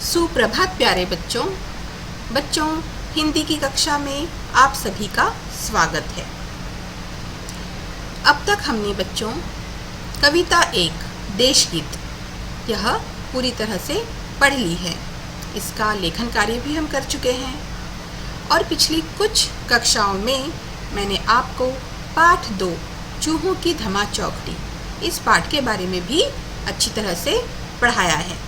सुप्रभात प्यारे बच्चों। हिंदी की कक्षा में आप सभी का स्वागत है। अब तक हमने बच्चों कविता 1 देशगीत यह पूरी तरह से पढ़ ली है। इसका लेखन कार्य भी हम कर चुके हैं और पिछली कुछ कक्षाओं में मैंने आपको पाठ 2 चूहों की धमा चौकड़ी इस पाठ के बारे में भी अच्छी तरह से पढ़ाया है।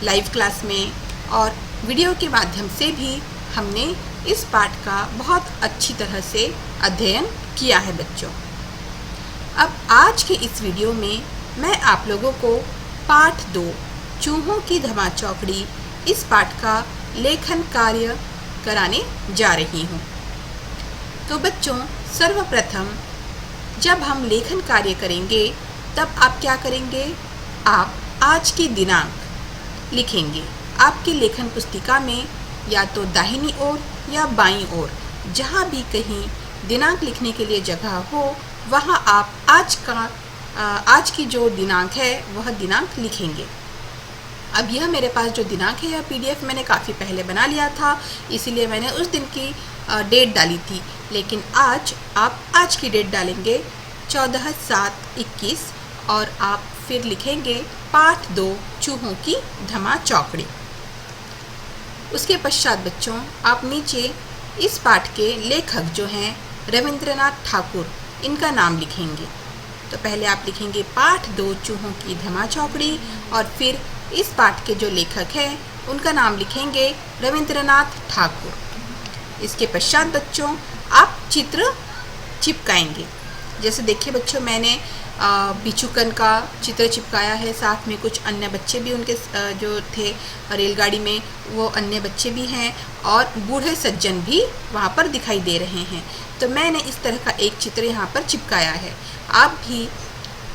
लाइव क्लास में और वीडियो के माध्यम से भी हमने इस पाठ का बहुत अच्छी तरह से अध्ययन किया है बच्चों। अब आज के इस वीडियो में मैं आप लोगों को पाठ 2 चूहों की धमा चौकड़ी इस पाठ का लेखन कार्य कराने जा रही हूँ। तो बच्चों, सर्वप्रथम जब हम लेखन कार्य करेंगे तब आप क्या करेंगे? आप आज की दिनांक लिखेंगे। आपकी लेखन पुस्तिका में या तो दाहिनी ओर या बाईं ओर जहाँ भी कहीं दिनांक लिखने के लिए जगह हो वहाँ आप आज की जो दिनांक है वह दिनांक लिखेंगे। अब यह मेरे पास जो दिनांक है यह PDF मैंने काफ़ी पहले बना लिया था, इसीलिए मैंने उस दिन की डेट डाली थी। लेकिन आज आप आज की डेट डालेंगे 14/7/21 और आप फिर लिखेंगे पाठ 2 चूहों की धमा चौकड़ी। उसके पश्चात बच्चों आप नीचे इस पाठ के लेखक जो हैं रविंद्रनाथ ठाकुर, इनका नाम लिखेंगे। तो पहले आप लिखेंगे पाठ 2 चूहों की धमा चौकड़ी और फिर इस पाठ के जो लेखक हैं उनका नाम लिखेंगे रविंद्रनाथ ठाकुर। इसके पश्चात बच्चों आप चित्र चिपकाएंगे। जैसे देखिए बच्चों, मैंने बिच्छूकन का चित्र चिपकाया है, साथ में कुछ अन्य बच्चे भी उनके जो थे रेलगाड़ी में वो अन्य बच्चे भी हैं और बूढ़े सज्जन भी वहाँ पर दिखाई दे रहे हैं। तो मैंने इस तरह का एक चित्र यहाँ पर चिपकाया है। आप भी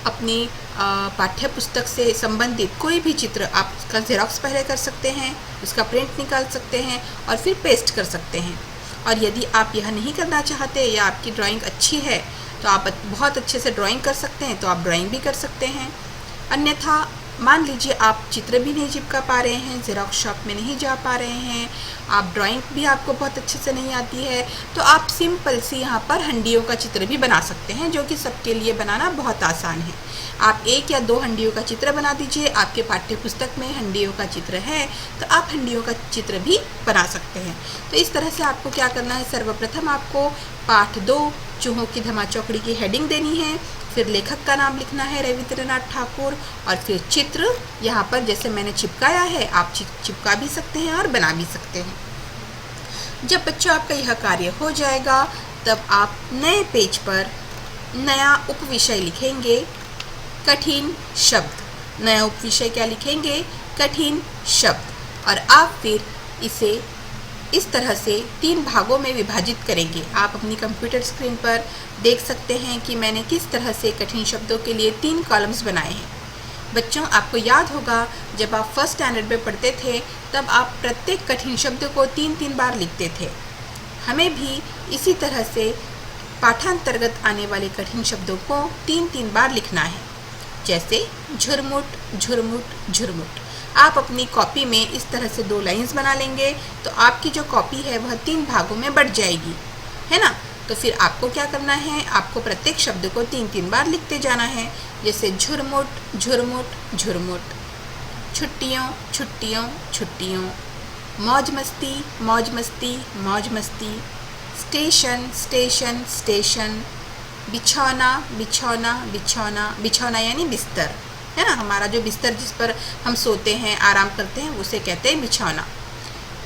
अपनी पाठ्य पुस्तक से संबंधित कोई भी चित्र आप उसका ज़ेरॉक्स पहले कर सकते हैं, उसका प्रिंट निकाल सकते हैं और फिर पेस्ट कर सकते हैं। और यदि आप यह नहीं करना चाहते या आपकी ड्राइंग अच्छी है तो आप बहुत अच्छे से ड्राइंग कर सकते हैं, तो आप ड्राइंग भी कर सकते हैं। अन्यथा मान लीजिए आप चित्र भी नहीं चिपका पा रहे हैं, ज़ेरॉक्स शॉप में नहीं जा पा रहे हैं, आप ड्राइंग भी आपको बहुत अच्छे से नहीं आती है, तो आप सिंपल सी यहाँ पर हंडियों का चित्र भी बना सकते हैं, जो कि सबके लिए बनाना बहुत आसान है। आप 1 या 2 हंडियों का चित्र बना दीजिए। आपके पाठ्य पुस्तक में हंडियों का चित्र है तो आप हंडियों का चित्र भी बना सकते हैं। तो इस तरह से आपको क्या करना है, सर्वप्रथम आपको पाठ 2 चूहों की धमा चौकड़ी की हेडिंग देनी है, फिर लेखक का नाम लिखना है रविंद्रनाथ ठाकुर और फिर चित्र यहाँ पर जैसे मैंने चिपकाया है आप चिपका भी सकते हैं और बना भी सकते हैं। जब बच्चों आपका यह कार्य हो जाएगा तब आप नए पेज पर नया उपविषय लिखेंगे, कठिन शब्द। नया उपविषय क्या लिखेंगे? कठिन शब्द। और आप फिर इसे इस तरह से 3 भागों में विभाजित करेंगे। आप अपनी कंप्यूटर स्क्रीन पर देख सकते हैं कि मैंने किस तरह से कठिन शब्दों के लिए 3 कॉलम्स बनाए हैं। बच्चों, आपको याद होगा जब आप फर्स्ट स्टैंडर्ड में पढ़ते थे तब आप प्रत्येक कठिन शब्द को 3-3 बार लिखते थे। हमें भी इसी तरह से पाठांतर्गत आने वाले कठिन शब्दों को 3-3 बार लिखना है। जैसे झुरमुट झुरमुट झुरमुट। आप अपनी कॉपी में इस तरह से 2 लाइंस बना लेंगे तो आपकी जो कॉपी है वह 3 भागों में बँट जाएगी, है ना। तो फिर आपको क्या करना है, आपको प्रत्येक शब्द को 3-3 बार लिखते जाना है। जैसे झुरमुट झुरमुट झुरमुट, छुट्टियों छुट्टियों छुट्टियों, मौज मस्ती मौज मस्ती मौज मस्ती, स्टेशन स्टेशन स्टेशन, बिछौना बिछौना बिछौना। बिछौना यानी बिस्तर, है ना। हमारा जो बिस्तर जिस पर हम सोते हैं, आराम करते हैं, उसे कहते हैं बिछौना।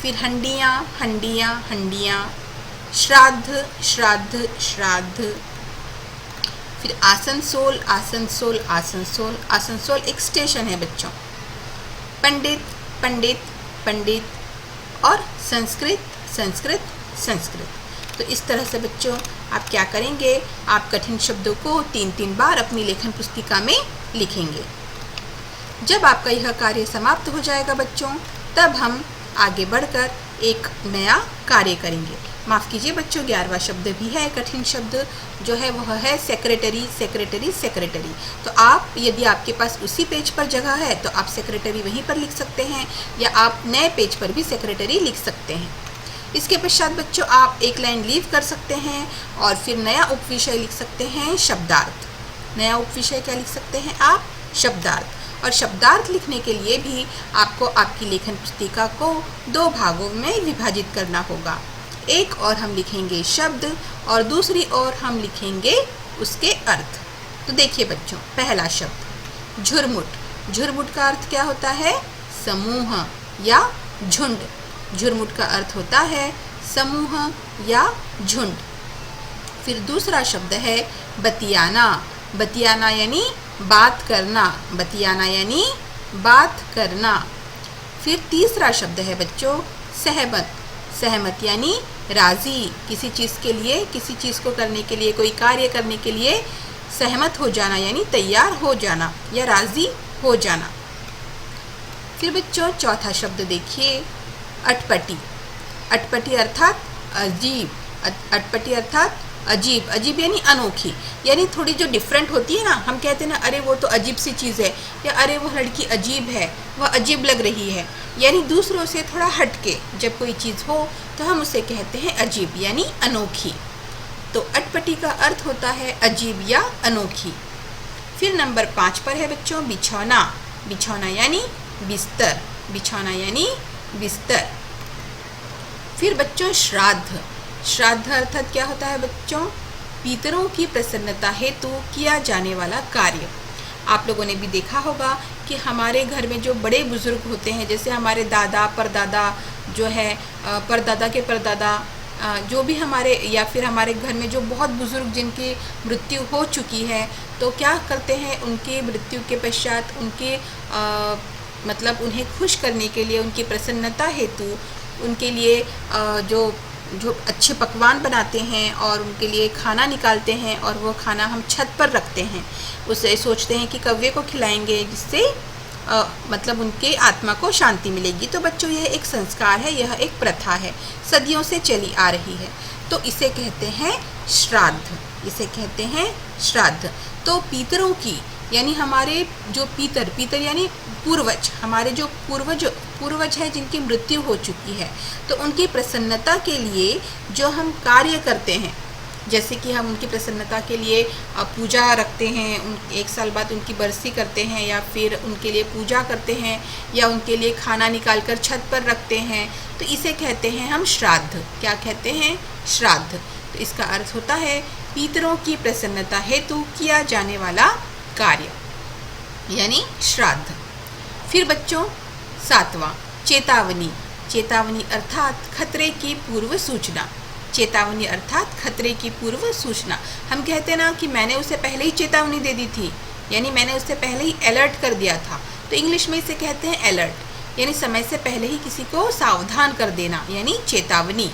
फिर हंडियाँ हंडियाँ हंडियाँ, श्राद्ध श्राद्ध श्राद्ध। फिर आसनसोल आसनसोल आसनसोल। आसनसोल एक स्टेशन है बच्चों। पंडित पंडित पंडित और संस्कृत संस्कृत संस्कृत। तो इस तरह से बच्चों आप क्या करेंगे, आप कठिन शब्दों को 3-3 बार अपनी लेखन पुस्तिका में लिखेंगे। जब आपका यह कार्य समाप्त हो जाएगा बच्चों, तब हम आगे बढ़कर एक नया कार्य करेंगे। माफ़ कीजिए बच्चों, 11वां शब्द भी है कठिन शब्द, जो है वह है सेक्रेटरी। Secretary secretary. तो आप, यदि आपके पास उसी पेज पर जगह है तो आप सेक्रेटरी वहीं पर लिख सकते हैं, या आप नए पेज पर भी सेक्रेटरी लिख सकते हैं। इसके पश्चात बच्चों आप एक लाइन लीव कर सकते हैं और फिर नया उपविषय लिख सकते हैं शब्दार्थ। नया उपविषय क्या लिख सकते हैं आप? शब्दार्थ। और शब्दार्थ लिखने के लिए भी आपको आपकी लेखन पुस्तिका को 2 भागों में विभाजित करना होगा। एक और हम लिखेंगे शब्द और दूसरी ओर हम लिखेंगे उसके अर्थ। तो देखिए बच्चों, पहला शब्द झुरमुट। झुरमुट का अर्थ क्या होता है? समूह या झुंड। झुरमुट का अर्थ होता है समूह या झुंड। फिर दूसरा शब्द है बतियाना। बतियाना यानी बात करना। बतियाना यानी बात करना। फिर तीसरा शब्द है बच्चों सहमत। सहमत यानी राज़ी। किसी चीज़ के लिए, किसी चीज़ को करने के लिए, कोई कार्य करने के लिए सहमत हो जाना यानी तैयार हो जाना या राज़ी हो जाना। फिर बच्चों चौथा शब्द देखिए अटपटी। अटपटी अर्थात अजीब। अटपटी अर्थात अजीब। अजीब यानी अनोखी, यानी थोड़ी जो डिफरेंट होती है ना, हम कहते हैं ना अरे वो तो अजीब सी चीज़ है, या अरे वो लड़की अजीब है, वह अजीब लग रही है, यानी दूसरों से थोड़ा हटके जब कोई चीज़ हो तो हम उसे कहते हैं अजीब यानी अनोखी। तो अटपटी का अर्थ होता है अजीब या अनोखी। फिर नंबर 5 पर है बच्चों बिछौना। बिछौना यानी बिस्तर। बिछौना यानी बिस्तर। फिर बच्चों श्राद्ध। श्राद्ध अर्थात क्या होता है बच्चों? पितरों की प्रसन्नता हेतु किया जाने वाला कार्य। आप लोगों ने भी देखा होगा कि हमारे घर में जो बड़े बुजुर्ग होते हैं, जैसे हमारे दादा परदादा जो है, परदादा के परदादा, जो भी हमारे, या फिर हमारे घर में जो बहुत बुजुर्ग जिनकी मृत्यु हो चुकी है, तो क्या करते हैं उनके मृत्यु के पश्चात उनके मतलब उन्हें खुश करने के लिए, उनकी प्रसन्नता हेतु उनके लिए जो अच्छे पकवान बनाते हैं और उनके लिए खाना निकालते हैं, और वो खाना हम छत पर रखते हैं। उसे सोचते हैं कि कौवे को खिलाएंगे, जिससे मतलब उनके आत्मा को शांति मिलेगी। तो बच्चों यह एक संस्कार है, यह एक प्रथा है, सदियों से चली आ रही है। तो इसे कहते हैं श्राद्ध। इसे कहते हैं श्राद्ध। तो पितरों की यानी हमारे जो पितर यानी पूर्वज, हमारे जो पूर्वज है जिनकी मृत्यु हो चुकी है, तो उनकी प्रसन्नता के लिए जो हम कार्य करते हैं, जैसे कि हम उनकी प्रसन्नता के लिए पूजा रखते हैं, 1 साल बाद उनकी बरसी करते हैं, या फिर उनके लिए पूजा करते हैं, या उनके लिए खाना निकाल कर छत पर रखते हैं, तो इसे कहते हैं हम श्राद्ध। क्या कहते हैं? श्राद्ध। तो इसका अर्थ होता है पितरों की प्रसन्नता हेतु किया जाने वाला कार्य यानी श्राद्ध। फिर बच्चों 7वां चेतावनी। चेतावनी अर्थात खतरे की पूर्व सूचना। चेतावनी अर्थात खतरे की पूर्व सूचना। हम कहते हैं ना कि मैंने उसे पहले ही चेतावनी दे दी थी, यानी मैंने उसे पहले ही अलर्ट कर दिया था, तो इंग्लिश में इसे कहते हैं अलर्ट, यानी समय से पहले ही किसी को सावधान कर देना यानी चेतावनी।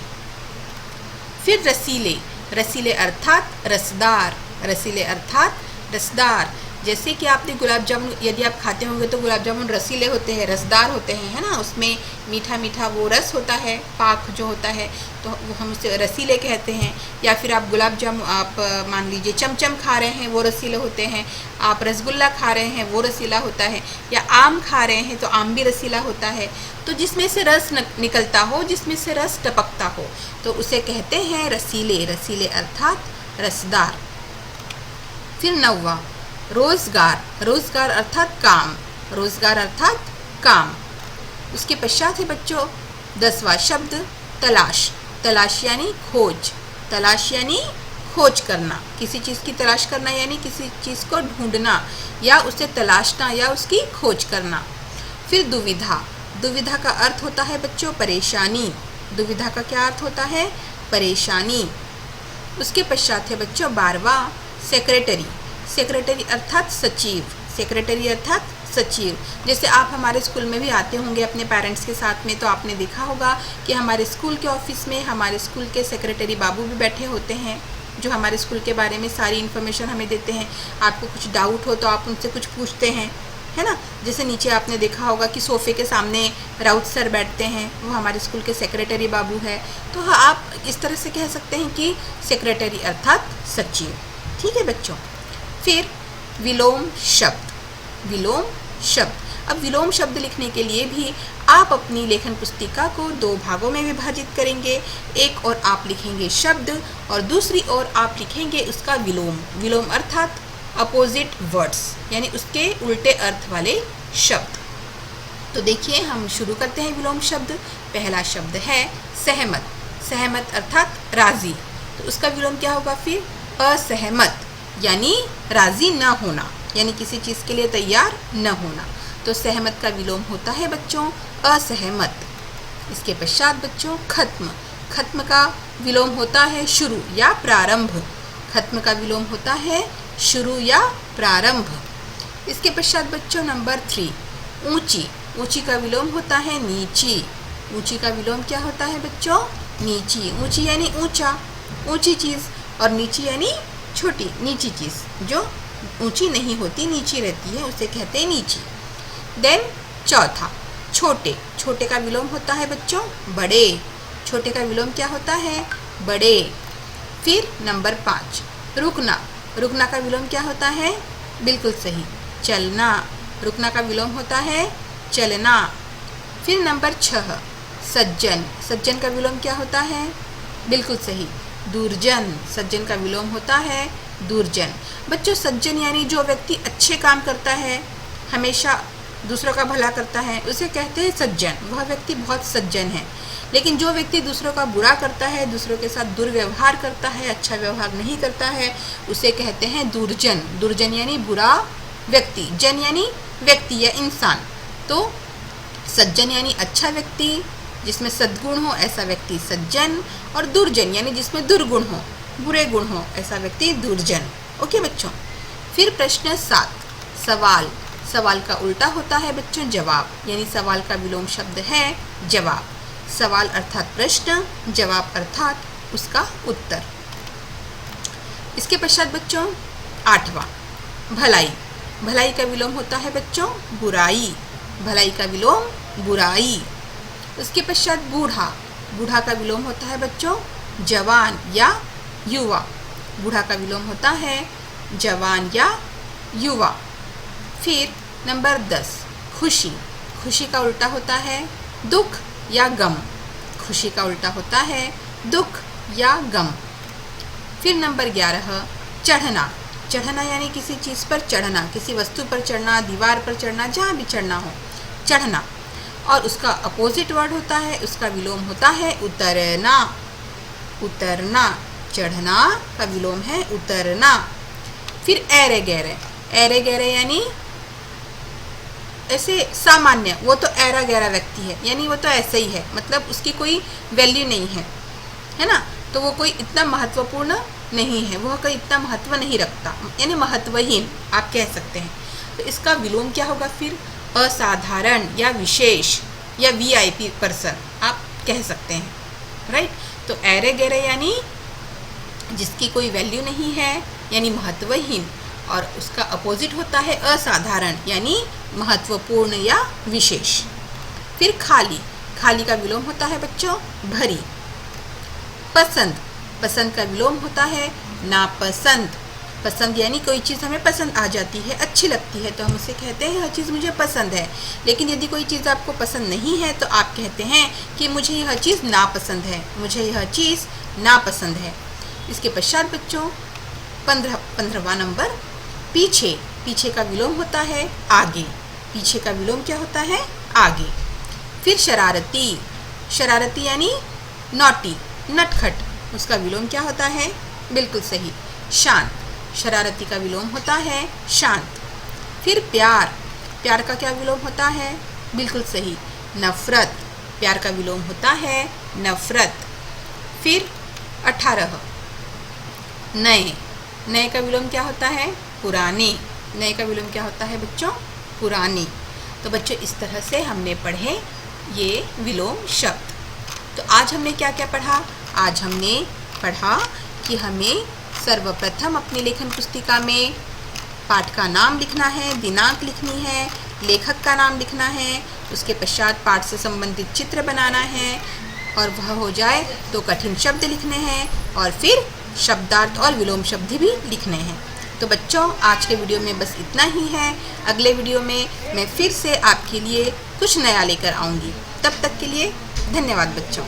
फिर रसीले। रसीले अर्थात रसदार। रसीले अर्थात रसदार। जैसे कि आपने गुलाब जामुन, यदि आप खाते होंगे तो गुलाब जामुन रसीले होते हैं, रसदार होते हैं, है ना, उसमें मीठा मीठा वो रस होता है, पाक जो होता है, तो वो हम उसे रसीले कहते हैं। या फिर आप गुलाब जामुन, आप मान लीजिए चमचम खा रहे हैं, वो रसीले होते हैं। आप रसगुल्ला खा रहे हैं, वो रसीला होता है। या आम खा रहे हैं तो आम भी रसीला होता है। तो जिसमें से रस निकलता हो, जिसमें से रस टपकता हो, तो उसे कहते हैं रसीले। रसीले अर्थात रसदार। फिर 9वां रोजगार। रोजगार अर्थात काम। रोजगार अर्थात काम। उसके पश्चात है बच्चों 10वां शब्द तलाश। तलाश यानी खोज। तलाश यानी खोज करना, किसी चीज़ की तलाश करना, यानी किसी चीज़ को ढूंढना या उसे तलाशना या उसकी खोज करना। फिर दुविधा। दुविधा का अर्थ होता है बच्चों परेशानी। दुविधा का क्या अर्थ होता है? परेशानी। उसके पश्चात है बच्चों 12वां सेक्रेटरी। सेक्रेटरी अर्थात सचिव। सेक्रेटरी अर्थात सचिव। जैसे आप हमारे स्कूल में भी आते होंगे अपने पेरेंट्स के साथ में, तो आपने देखा होगा कि हमारे स्कूल के ऑफिस में हमारे स्कूल के सेक्रेटरी बाबू भी बैठे होते हैं, जो हमारे स्कूल के बारे में सारी इन्फॉर्मेशन हमें देते हैं। आपको कुछ डाउट हो तो आप उनसे कुछ पूछते हैं, है ना, जैसे नीचे आपने देखा होगा कि सोफ़े के सामने राउत सर बैठते हैं, वो हमारे स्कूल के सेक्रेटरी बाबू है। तो हाँ, आप इस तरह से कह सकते हैं कि सेक्रेटरी अर्थात सचिव। ठीक है बच्चों। फिर विलोम शब्द। विलोम शब्द। अब विलोम शब्द लिखने के लिए भी आप अपनी लेखन पुस्तिका को 2 भागों में विभाजित करेंगे। एक और आप लिखेंगे शब्द और दूसरी ओर आप लिखेंगे उसका विलोम। विलोम अर्थात अपोजिट वर्ड्स, यानी उसके उल्टे अर्थ वाले शब्द। तो देखिए, हम शुरू करते हैं विलोम शब्द। पहला शब्द है सहमत। सहमत अर्थात राजी, तो उसका विलोम क्या होगा फिर? असहमत, यानी राजी न होना, यानी किसी चीज़ के लिए तैयार न होना। तो सहमत का विलोम होता है बच्चों असहमत। इसके पश्चात बच्चों खत्म। खत्म का विलोम होता है शुरू या प्रारंभ। खत्म का विलोम होता है शुरू या प्रारंभ। इसके पश्चात बच्चों नंबर 3 ऊंची। ऊंची का विलोम होता है नीची। ऊंची का विलोम क्या होता है बच्चों? नीची। ऊंची यानी ऊंचा, ऊंची चीज़, और नीची यानी छोटी, नीची चीज़ जो ऊंची नहीं होती, नीची रहती है, उसे कहते हैं नीची। देन चौथा छोटे। छोटे का विलोम होता है बच्चों बड़े। छोटे का विलोम क्या होता है? बड़े। फिर नंबर 5 रुकना। रुकना का विलोम क्या होता है? बिल्कुल सही, चलना। रुकना का विलोम होता है चलना। फिर नंबर 6 सज्जन। सज्जन का विलोम क्या होता है? बिल्कुल सही, दुर्जन। सज्जन का विलोम होता है दुर्जन। बच्चों, सज्जन यानी जो व्यक्ति अच्छे काम करता है, हमेशा दूसरों का भला करता है, उसे कहते हैं सज्जन। वह व्यक्ति बहुत सज्जन है। लेकिन जो व्यक्ति दूसरों का बुरा करता है, दूसरों के साथ दुर्व्यवहार करता है, अच्छा व्यवहार नहीं करता है, उसे कहते हैं दुर्जन। दुर्जन यानी बुरा व्यक्ति, जन यानी व्यक्ति या इंसान। तो सज्जन यानी अच्छा व्यक्ति जिसमें सद्गुण हो, ऐसा व्यक्ति सज्जन। और दुर्जन यानी जिसमें दुर्गुण हो, बुरे गुण हो, ऐसा व्यक्ति दुर्जन। ओके बच्चों। फिर प्रश्न 7 सवाल। सवाल का उल्टा होता है बच्चों जवाब, यानी सवाल का विलोम शब्द है जवाब। सवाल अर्थात प्रश्न, जवाब अर्थात उसका उत्तर। इसके पश्चात बच्चों 8वां भलाई। भलाई का विलोम होता है बच्चों बुराई। भलाई का विलोम बुराई। उसके पश्चात बूढ़ा। बूढ़ा का विलोम होता है बच्चों जवान या युवा। बूढ़ा का विलोम होता है जवान या युवा। फिर नंबर 10 खुशी। खुशी का उल्टा होता है दुख या गम। खुशी का उल्टा होता है दुख या गम। फिर नंबर 11 चढ़ना। चढ़ना यानी किसी चीज़ पर चढ़ना, किसी वस्तु पर चढ़ना, दीवार पर चढ़ना, जहाँ भी चढ़ना हो, चढ़ना। और उसका अपोजिट वर्ड होता है, उसका विलोम होता है उतरना। उतरना। चढ़ना का विलोम है उतरना। फिर ऐरे गहरे। ऐरे गहरे यानी ऐसे सामान्य, वो तो ऐरा गहरा व्यक्ति है, यानी वो तो ऐसे ही है, मतलब उसकी कोई वैल्यू नहीं है, है ना। तो वो कोई इतना महत्वपूर्ण नहीं है, वह कोई इतना महत्व नहीं रखता, यानी महत्वहीन आप कह सकते हैं। तो इसका विलोम क्या होगा फिर? असाधारण या विशेष या VIP पर्सन आप कह सकते हैं, राइट। तो ऐरे गहरे यानी जिसकी कोई वैल्यू नहीं है, यानी महत्वहीन, और उसका अपोजिट होता है असाधारण यानी महत्वपूर्ण या विशेष। फिर खाली। खाली का विलोम होता है बच्चों भरी। पसंद। पसंद का विलोम होता है नापसंद। पसंद यानी कोई चीज़ हमें पसंद आ जाती है, अच्छी लगती है, तो हम उसे कहते हैं यह चीज़ मुझे पसंद है। लेकिन यदि कोई चीज़ आपको पसंद नहीं है तो आप कहते हैं कि मुझे यह चीज़ नापसंद है, मुझे यह चीज़ नापसंद है। इसके पश्चात बच्चों 15वां नंबर पीछे। पीछे का विलोम होता है आगे। पीछे का विलोम क्या होता है? आगे। फिर शरारती। शरारती यानी नॉटी, नटखट, उसका विलोम क्या होता है? बिल्कुल सही, शांत। शरारती का विलोम होता है शांत। फिर प्यार। प्यार का क्या विलोम होता है? बिल्कुल सही, नफरत। प्यार का विलोम होता है नफरत। फिर 18 नए। नए का विलोम क्या होता है? पुराने। नए का विलोम क्या होता है बच्चों? पुराने। तो बच्चों इस तरह से हमने पढ़े ये विलोम शब्द। तो आज हमने क्या क्या पढ़ा? आज हमने पढ़ा कि हमें सर्वप्रथम अपनी लेखन पुस्तिका में पाठ का नाम लिखना है, दिनांक लिखनी है, लेखक का नाम लिखना है, उसके पश्चात पाठ से संबंधित चित्र बनाना है और वह हो जाए तो कठिन शब्द लिखने हैं और फिर शब्दार्थ और विलोम शब्द भी लिखने हैं। तो बच्चों, आज के वीडियो में बस इतना ही है। अगले वीडियो में मैं फिर से आपके लिए कुछ नया लेकर आऊँगी। तब तक के लिए धन्यवाद बच्चों।